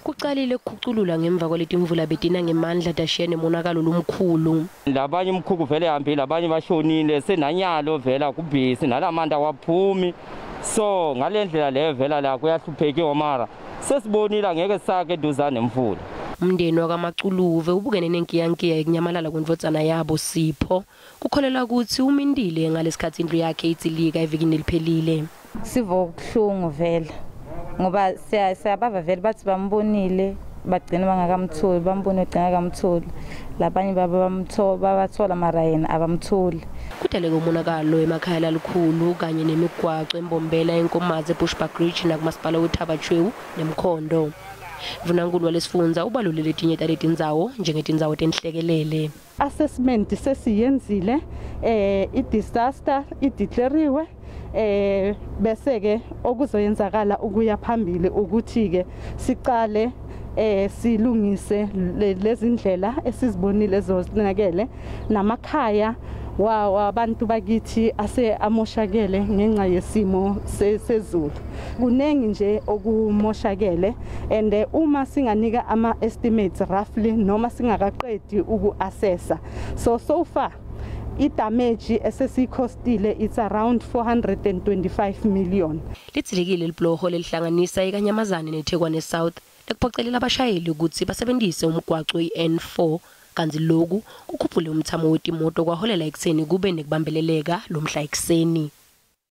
Kuqalile ukukhuculula ngemva kwaleti imvula betina ngemandla dashiya nemonakalo lomkhulu. Labanye umkhuku vele hambile, abanye bashonile, senanyalo vela kubhisi nalamanda waphumi. So ngalendlela leyo vela la kuyahlupheka omara. Sesibonile ngeke sake duzane nemvula. Umndeni wakaMaculuve ubukene nenkiyankiya ekunyamalala kwemvotsana yabo Sipho. Kukholela ukuthi umindile ngalesikhathi indlu yakhe itsilika evikini eliphelile. Sivo ukuhlungu vela ngoba siyabava vele bathi bambonile bagcina bangakamtholi, bambone egcina kamtholi. Labanye babathola mara yena abamtholi. Kudaleka umonakalo emakhaya lalukhulu kanye nemigwaqo embombela enkomazi eBushbuckridge nakumasipala weThaba Chwewu neMkhondo. Vunankulu walesifundza ubalulele letinye taleti ndzawo njengetindzawo tenhlekelele. Assessment sesiyenzile i-disaster ideclariwe bese ke okuzoyenzakala ukuya phambili ukuthi ke siqale silungise lezi ndlela esizibonile zozinakele namakhaya wabantu bakithi amoshakele ngenxa yesimo sezulu. Kunengi nje okumoshakele and uma singanika ama estimates roughly noma singakaqedi ukuassessa so far i-damage esesikhostile it's around 425 million. Litsilekile libloho lelihlanganisa eKanyamazane neThekwani South lekuphocelela abashayeli ukuthi basebenzise umgwaqo i-N4 kanti lokhu kukhuphule umthamo wetimoto kwaholela ekseni kube nekubambeleleka lomhla ekseni.